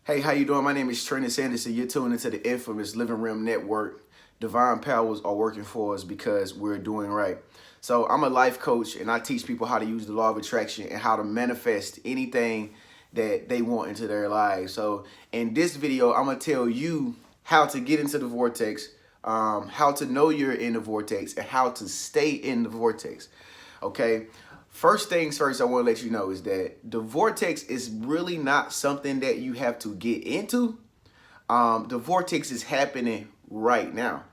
Hey, how you doing? My name is Treniushenderson. You're tuning into the infamous Living Realm Network. Divine powers are working for us because we're doing right. So I'm a life coach and I teach people how to use the law of attraction and how to manifest anything that they want into their lives. So in this video, I'm going to tell you how to get into the vortex, how to know you're in the vortex, and how to stay in the vortex. Okay. First things first, I want to let you know is that the vortex is really not something that you have to get into. The vortex is happening right now.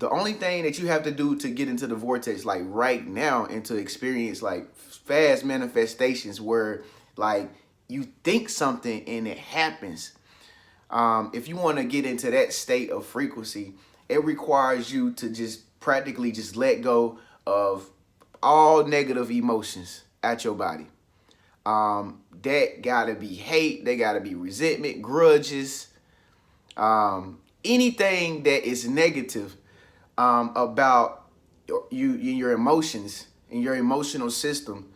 The only thing that you have to do to get into the vortex, like right now, and to experience like fast manifestations where like you think something and it happens. If you want to get into that state of frequency, it requires you to just practically just let go of all negative emotions at your body. That gotta be hate, they gotta be resentment, grudges, anything that is negative about your emotions and your emotional system.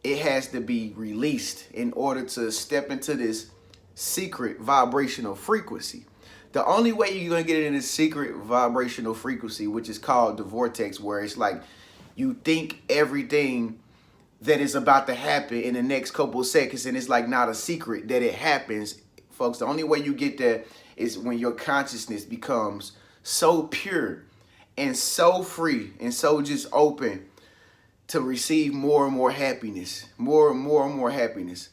It has to be released in order to step into this secret vibrational frequency. The only way you're gonna get in this secret vibrational frequency, which is called the vortex, where it's like you think everything that is about to happen in the next couple of seconds, and it's like not a secret that it happens, folks. The only way you get there is when your consciousness becomes so pure and so free and so just open to receive more and more happiness, more and more happiness.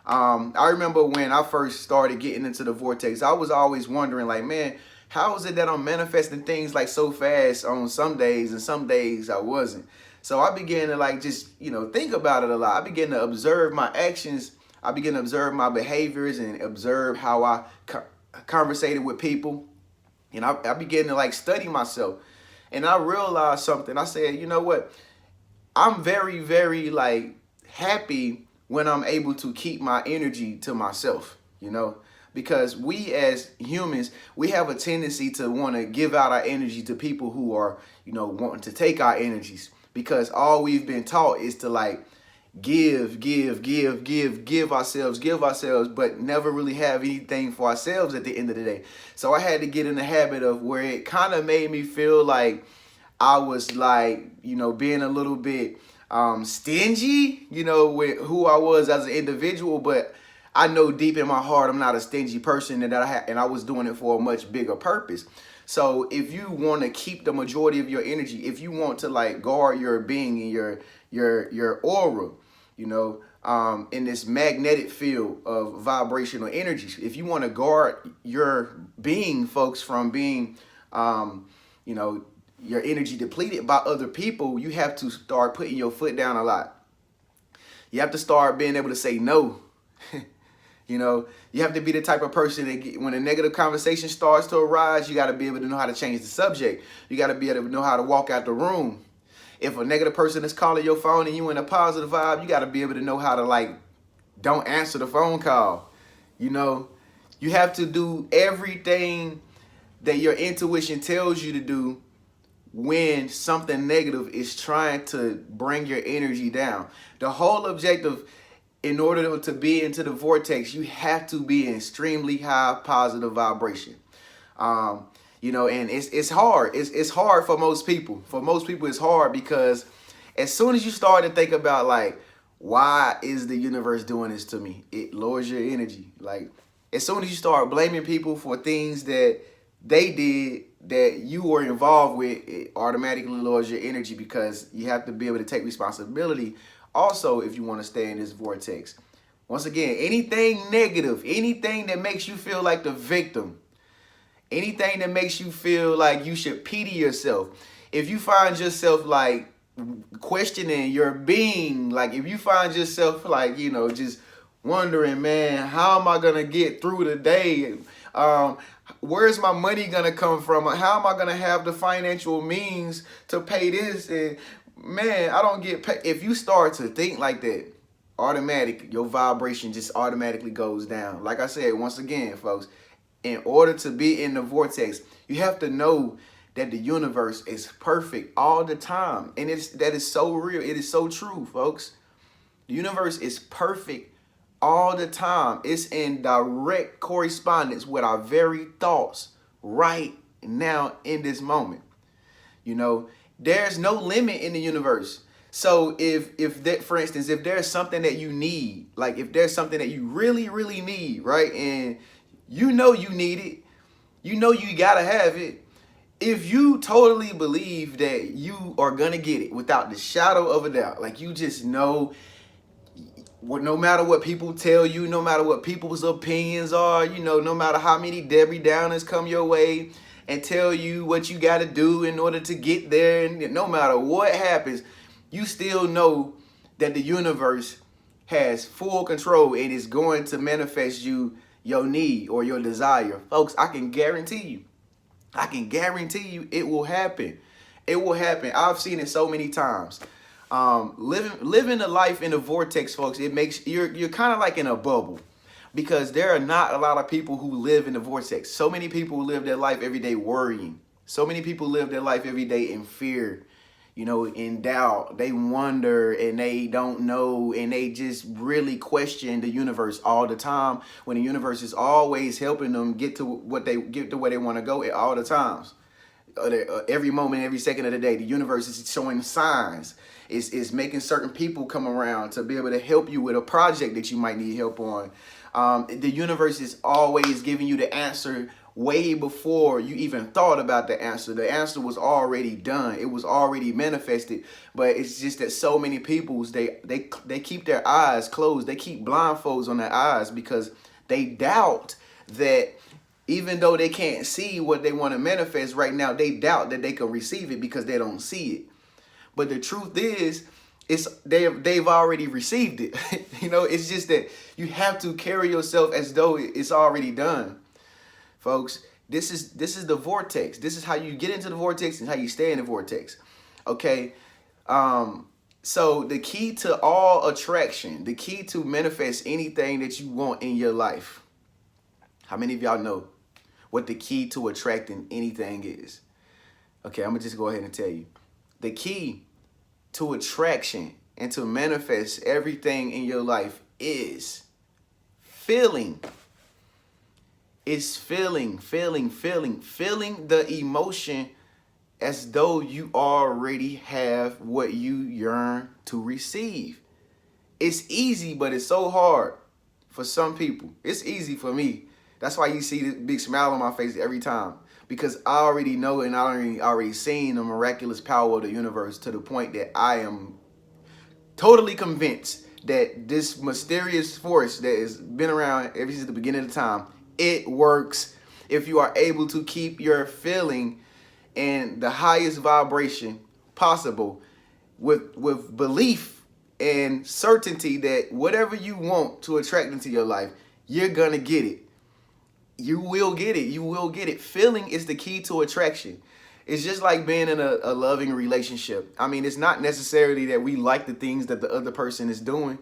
I remember when I first started getting into the vortex, I was always wondering, like, man, how is it that I'm manifesting things like so fast on some days and some days I wasn't? So I began to like just, think about it a lot. I began to observe my actions. I began to observe my behaviors and observe how I conversated with people. And I began to like study myself. And I realized something. I said, you know what? I'm very, very like happy when I'm able to keep my energy to myself, because we as humans, we have a tendency to want to give out our energy to people who are, wanting to take our energies, because all we've been taught is to like give ourselves, but never really have anything for ourselves at the end of the day. So I had to get in the habit of where it kind of made me feel like I was like, being a little bit stingy, with who I was as an individual. But I know deep in my heart I'm not a stingy person, and I was doing it for a much bigger purpose. So if you want to keep the majority of your energy, if you want to like guard your being and your aura, in this magnetic field of vibrational energies, if you want to guard your being, folks, from being, your energy depleted by other people, you have to start putting your foot down a lot. You have to start being able to say no. You have to be the type of person that when a negative conversation starts to arise, you got to be able to know how to change the subject. You got to be able to know how to walk out the room. If a negative person is calling your phone and you in a positive vibe, you got to be able to know how to like, don't answer the phone call. You have to do everything that your intuition tells you to do when something negative is trying to bring your energy down. The whole objective, in order to be into the vortex, you have to be in extremely high positive vibration. And it's hard. It's hard for most people. For most people, it's hard because as soon as you start to think about like, why is the universe doing this to me? It lowers your energy. Like, as soon as you start blaming people for things that they did that you were involved with, it automatically lowers your energy, because you have to be able to take responsibility also if you want to stay in this vortex. Once again, anything negative, anything that makes you feel like the victim, anything that makes you feel like you should pity yourself, if you find yourself like questioning your being, like if you find yourself like, just wondering, man, how am I going to get through the day? Where's my money going to come from? How am I going to have the financial means to pay this? And man, I don't get paid. If you start to think like that, your vibration just automatically goes down. Like I said, once again, folks, in order to be in the vortex, you have to know that the universe is perfect all the time. And that is so real. It is so true, folks. The universe is perfect all the time. It's in direct correspondence with our very thoughts right now in this moment. You know, there's no limit in the universe. So if that, for instance, if there's something that you need, like if there's something that you really, really need, right? And you know you need it, you know you gotta have it. If you totally believe that you are gonna get it without the shadow of a doubt, like you just know, no matter what people tell you, no matter what people's opinions are, you know, no matter how many Debbie Downers come your way and tell you what you got to do in order to get there, and no matter what happens, you still know that the universe has full control and is going to manifest you your need or your desire. Folks, I can guarantee you it will happen. It will happen. I've seen it so many times. Living a life in a vortex, folks, it makes you're kind of like in a bubble, because there are not a lot of people who live in the vortex. So many people live their life every day worrying. So many people live their life every day in fear, you know, in doubt. They wonder and they don't know, and they just really question the universe all the time, when the universe is always helping them get to where they want to go at all the times. Every moment, every second of the day, the universe is showing signs. It's making certain people come around to be able to help you with a project that you might need help on. The universe is always giving you the answer way before you even thought about the answer. The answer was already done. It was already manifested. But it's just that so many people, they keep their eyes closed. They keep blindfolds on their eyes because they doubt that, even though they can't see what they want to manifest right now, they doubt that they can receive it because they don't see it. But the truth is, they've already received it. You know, it's just that you have to carry yourself as though it's already done. Folks, this is the vortex. This is how you get into the vortex and how you stay in the vortex. Okay? So the key to all attraction, the key to manifest anything that you want in your life. How many of y'all know what the key to attracting anything is? Okay, I'm going to just go ahead and tell you. The key to attraction and to manifest everything in your life is feeling. It's feeling the emotion as though you already have what you yearn to receive. It's easy, but it's so hard for some people. It's easy for me. That's why you see this big smile on my face every time, because I already know and I already seen the miraculous power of the universe to the point that I am totally convinced that this mysterious force that has been around ever since the beginning of the time, it works if you are able to keep your feeling in the highest vibration possible with belief and certainty that whatever you want to attract into your life, you're gonna get it. You will get it. You will get it. Feeling is the key to attraction. It's just like being in a loving relationship. I mean, it's not necessarily that we like the things that the other person is doing.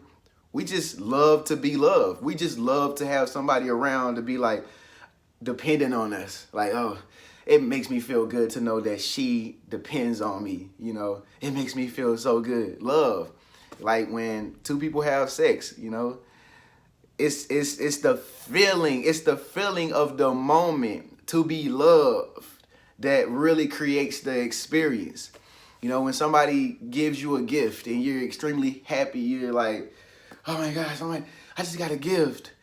We just love to be loved. We just love to have somebody around to be like dependent on us. Like, oh, it makes me feel good to know that she depends on me. You know, it makes me feel so good. Love. Like when two people have sex, you know. It's the feeling. It's the feeling of the moment to be loved that really creates the experience. You know, when somebody gives you a gift and you're extremely happy, you're like, oh my gosh, I just got a gift.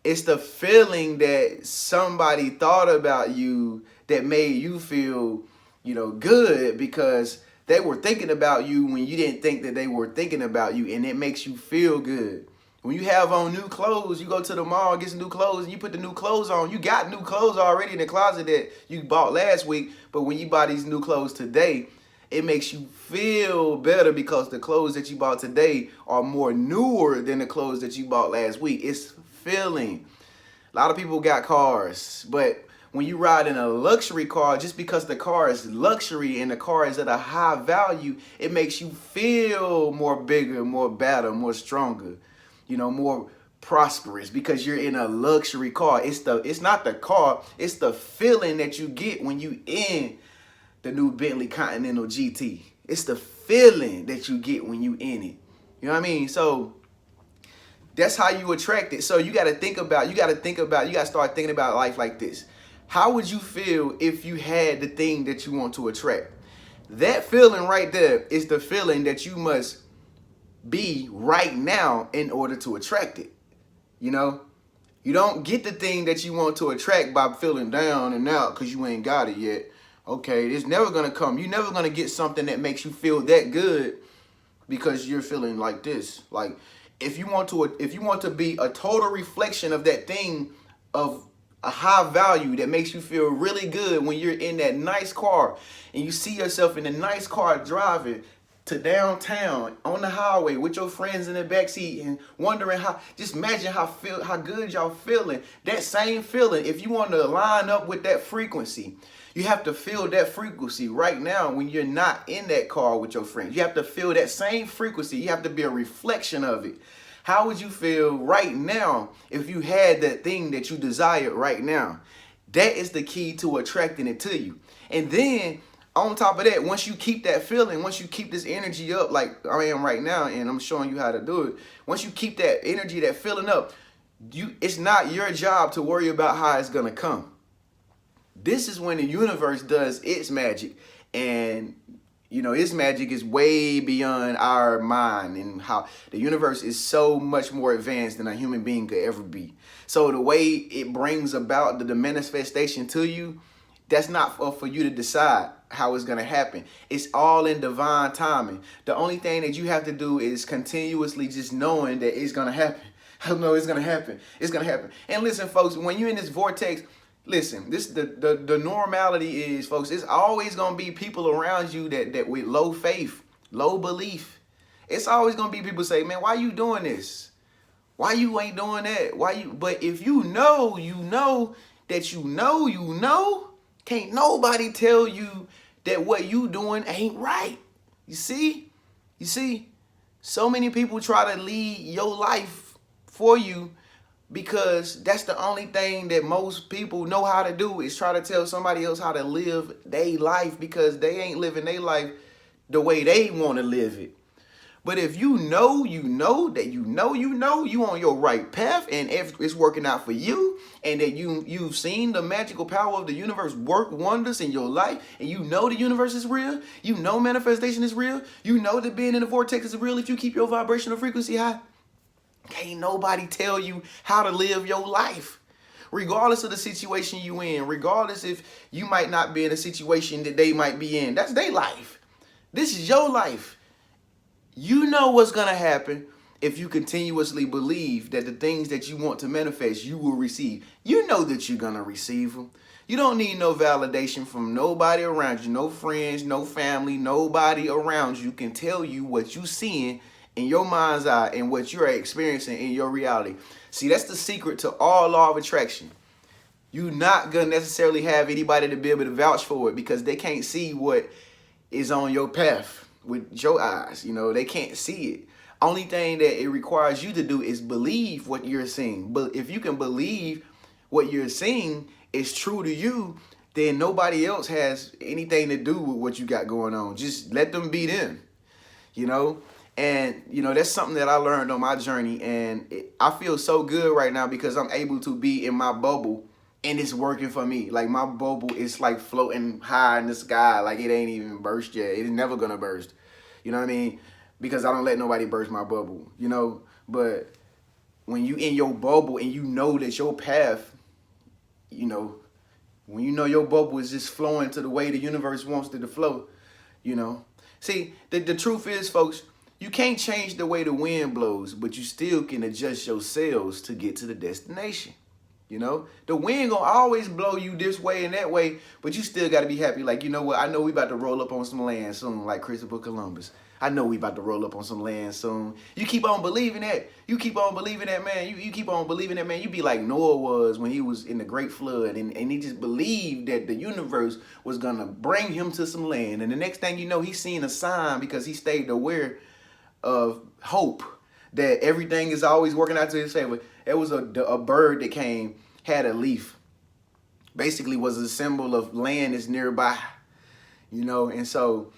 It's the feeling that somebody thought about you that made you feel, you know, good because they were thinking about you when you didn't think that they were thinking about you, and it makes you feel good. When you have on new clothes, you go to the mall, get some new clothes, and you put the new clothes on. You got new clothes already in the closet that you bought last week, but when you buy these new clothes today, it makes you feel better because the clothes that you bought today are more newer than the clothes that you bought last week. It's feeling. A lot of people got cars, but when you ride in a luxury car, just because the car is luxury and the car is at a high value, it makes you feel more bigger, more better, more stronger. You know, more prosperous because you're in a luxury car. It's not the car, it's the feeling that you get when you in the new Bentley Continental GT. It's the feeling that you get when you in it. You know what I mean? So That's how you attract it. So you got to start thinking about life like this. How would you feel if you had the thing that you want to attract? That feeling right there is the feeling that you must be right now in order to attract it. You know, you don't get the thing that you want to attract by feeling down and out because you ain't got it yet. Okay, it's never gonna come. You're never gonna get something that makes you feel that good because you're feeling like this. Like if you want to be a total reflection of that thing of a high value that makes you feel really good when you're in that nice car and you see yourself in a nice car driving to downtown on the highway with your friends in the backseat and wondering just imagine how good y'all feeling. That same feeling, if you want to line up with that frequency, you have to feel that frequency right now when you're not in that car with your friends. You have to feel that same frequency. You have to be a reflection of it. How would you feel right now if you had that thing that you desired right now? That is the key to attracting it to you. And then on top of that, once you keep that feeling, once you keep this energy up like I am right now, and I'm showing you how to do it, once you keep that energy, that feeling up, it's not your job to worry about how it's going to come. This is when the universe does its magic. And its magic is way beyond our mind, and how the universe is so much more advanced than a human being could ever be. So the way it brings about the manifestation to you, that's not for you to decide how it's going to happen. It's all in divine timing. The only thing that you have to do is continuously just knowing that it's going to happen. I know it's going to happen. It's going to happen. And listen, folks, when you're in this vortex, listen, the normality is, folks, it's always going to be people around you that with low faith, low belief. It's always going to be people say, man, why you doing this? Why you ain't doing that? But if you know that you know, can't nobody tell you that what you doing ain't right. You see, so many people try to lead your life for you, because that's the only thing that most people know how to do, is try to tell somebody else how to live their life, because they ain't living their life the way they want to live it. But if you know that you on your right path, and it's working out for you, and that you've seen the magical power of the universe work wonders in your life, and you know the universe is real, you know manifestation is real, you know that being in the vortex is real if you keep your vibrational frequency high, can't nobody tell you how to live your life. Regardless of the situation you in, regardless if you might not be in a situation that they might be in, that's their life. This is your life. You know what's going to happen if you continuously believe that the things that you want to manifest, you will receive. You know that you're going to receive them. You don't need no validation from nobody around you, no friends, no family, nobody around you can tell you what you're seeing in your mind's eye and what you're experiencing in your reality. See, that's the secret to all law of attraction. You're not going to necessarily have anybody to be able to vouch for it, because they can't see what is on your path with your eyes. They can't see it. Only thing that it requires you to do is believe what you're seeing. But if you can believe what you're seeing is true to you, then nobody else has anything to do with what you got going on. Just let them be them, And, that's something that I learned on my journey. And I feel so good right now because I'm able to be in my bubble and it's working for me. Like, my bubble is like floating high in the sky. Like, it ain't even burst yet. It's never going to burst. You know what I mean? Because I don't let nobody burst my bubble, But when you in your bubble and you know that your path, when you know your bubble is just flowing to the way the universe wants it to flow, See, the truth is, folks, you can't change the way the wind blows, but you still can adjust your sails to get to the destination. The wind gonna always blow you this way and that way, but you still gotta be happy. Like, you know what? I know we about to roll up on some land soon, like Christopher Columbus. I know we about to roll up on some land soon. You keep on believing that. You keep on believing that, man. You keep on believing that, man. You be like Noah was when he was in the great flood, and he just believed that the universe was gonna bring him to some land. And the next thing you know, he's seen a sign because he stayed aware of hope, that everything is always working out to his favor. It was a bird that came, had a leaf, basically was a symbol of land is nearby, and so,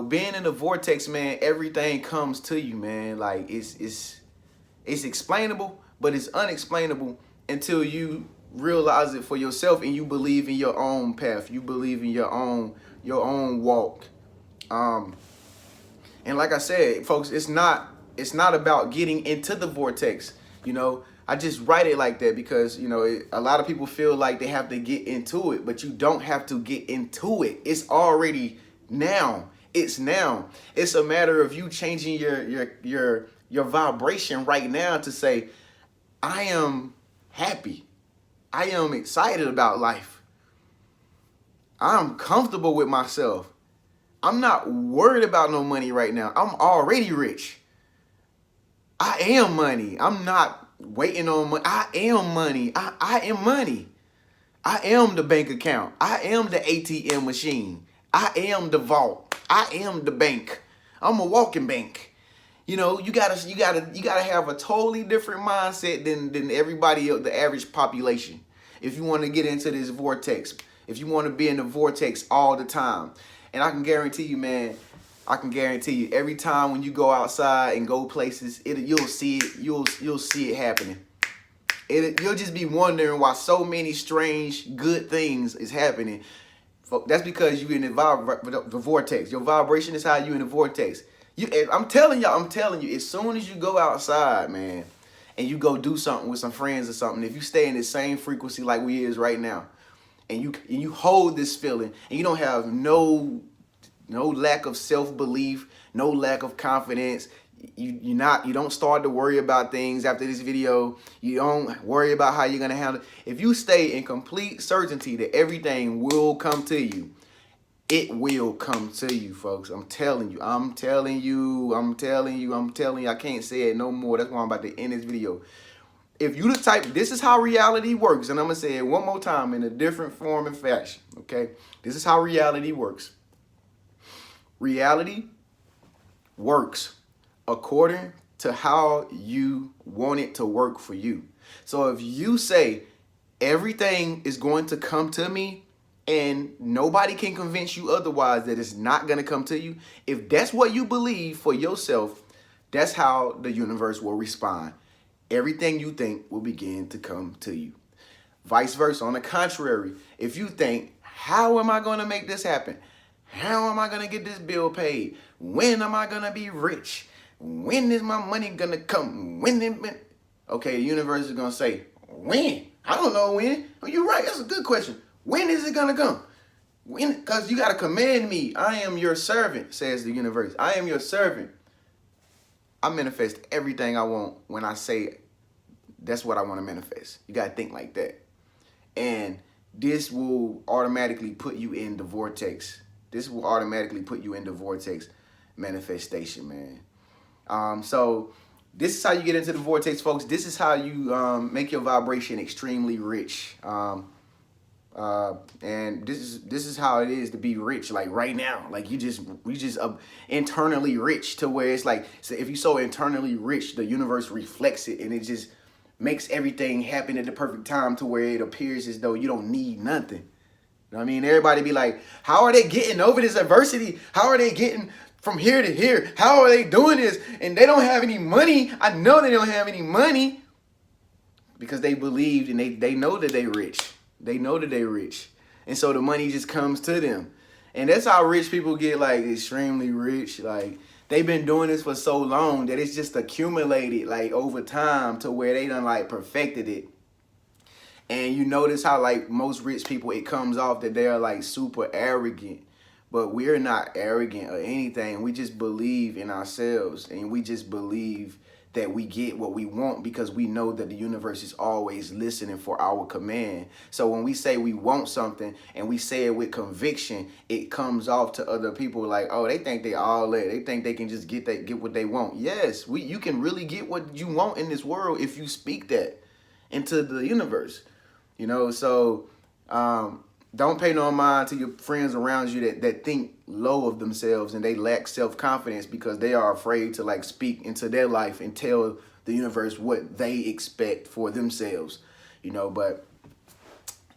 being in the vortex, man, everything comes to you, man. Like, it's It's explainable, but it's unexplainable until you realize it for yourself and you believe in your own path. You believe in your own walk. And like I said, folks, it's not about getting into the vortex. You know, I just write it like that because, you know, a lot of people feel like they have to get into it, but you don't have to get into it. It's already now. It's now. It's a matter of you changing your vibration right now to say, I am happy. I am excited about life. I'm comfortable with myself. I'm not worried about no money right now. I'm already rich. I am money. I'm not waiting on money. I am money. I am money. I am the bank account. I am the ATM machine. I am the vault. I am the bank. I'm a walking bank. You know, you gotta have a totally different mindset than everybody else, the average population. If you want to get into this vortex, if you want to be in the vortex all the time. And I can guarantee you, man, every time when you go outside and go places, you'll see it. You'll see it happening. You'll just be wondering why so many strange, good things is happening. That's because you're in the vortex. Your vibration is how you in the vortex. I'm telling you, as soon as you go outside, man, and you go do something with some friends or something, if you stay in the same frequency like we is right now, and you hold this feeling, and you don't have no lack of self-belief, no lack of confidence, you don't start to worry about things after this video. You don't worry about how you're gonna handle it. If you stay in complete certainty that everything will come to you, it will come to you, folks. I'm telling you. I can't say it no more. That's why I'm about to end this video. If you the type, this is how reality works. And I'm going to say it one more time in a different form and fashion. Okay? This is how reality works. Reality works according to how you want it to work for you. So if you say everything is going to come to me and nobody can convince you otherwise that it's not going to come to you, if that's what you believe for yourself, that's how the universe will respond. Everything you think will begin to come to you. Vice versa. On the contrary, if you think, how am I going to make this happen? How am I going to get this bill paid? When am I going to be rich? When is my money going to come? Okay, the universe is going to say, when? I don't know when. Oh, you're right. That's a good question. When is it going to come? When? Because you got to command me. I am your servant, says the universe. I am your servant. I manifest everything I want when I say that's what I want to manifest. You got to think like that. And this will automatically put you in the vortex. This will automatically put you in the vortex manifestation, man. So this is how you get into the vortex, folks. This is how you make your vibration extremely rich. And this is how it is to be rich, like right now. Like we just internally rich to where it's like, so if you're so internally rich, the universe reflects it and it just makes everything happen at the perfect time to where it appears as though you don't need nothing. You know what I mean? Everybody be like, how are they getting over this adversity? How are they getting from here to here? How are they doing this? And they don't have any money. I know they don't have any money because they believed and they know that they rich. They know that they're rich. And so the money just comes to them. And that's how rich people get, like, extremely rich. Like, they've been doing this for so long that it's just accumulated, like, over time to where they done, like, perfected it. And you notice how, like, most rich people, it comes off that they're, like, super arrogant. But we're not arrogant or anything. We just believe in ourselves. And we just believe that we get what we want because we know that the universe is always listening for our command. So when we say we want something and we say it with conviction, it comes off to other people like, oh, they think they all that. They think they can just get what they want. Yes, you can really get what you want in this world if you speak that into the universe. You know, so don't pay no mind to your friends around you that think low of themselves and they lack self-confidence because they are afraid to, like, speak into their life and tell the universe what they expect for themselves, you know. But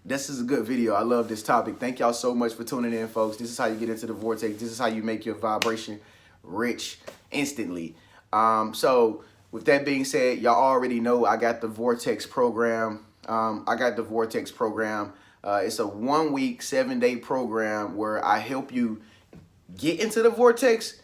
this is a good video. I love this topic. Thank y'all so much for tuning in, folks. This is how you get into the vortex. This is how you make your vibration rich instantly. So with that being said, y'all already know I got the Vortex program. It's a 1 week, 7-day program where I help you get into the Vortex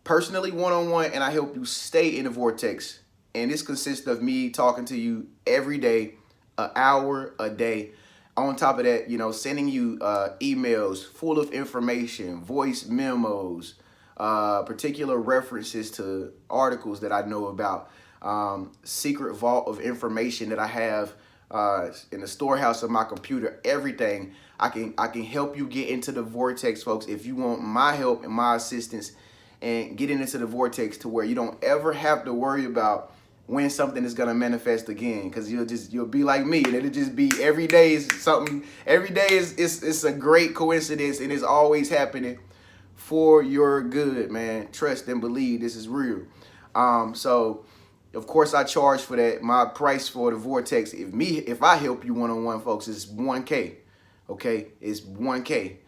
personally, one-on-one, and I help you stay in the Vortex. And this consists of me talking to you every day, an hour a day. On top of that, sending you emails full of information, voice memos, particular references to articles that I know about, secret vault of information that I have in the storehouse of my computer, everything. I can help you get into the Vortex, folks, if you want my help and my assistance and getting into the Vortex to where you don't ever have to worry about when something is gonna manifest again, because you'll be like me, and it'll just be every day is something. Every day is a great coincidence, and it's always happening for your good, man. Trust and believe this is real. So of course I charge for that. My price for the Vortex, if I help you one-on-one, folks, is $1K. Okay, it's $1K.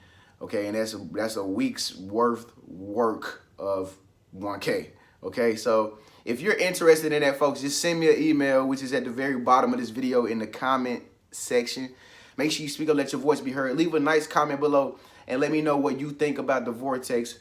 Okay, and that's a week's worth work of $1K. Okay, so if you're interested in that, folks, just send me an email, which is at the very bottom of this video in the comment section. Make sure you speak up, let your voice be heard. Leave a nice comment below and let me know what you think about the Vortex.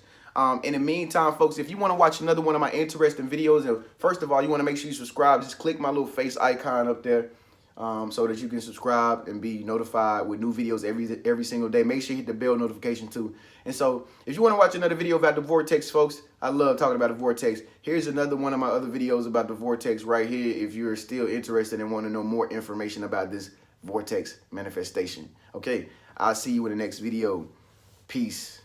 In the meantime, folks, if you want to watch another one of my interesting videos, first of all, you want to make sure you subscribe. Just click my little face icon up there so that you can subscribe and be notified with new videos every single day. Make sure you hit the bell notification too. And so if you want to watch another video about the Vortex, folks, I love talking about the Vortex. Here's another one of my other videos about the Vortex right here if you're still interested and want to know more information about this Vortex manifestation. Okay, I'll see you in the next video. Peace.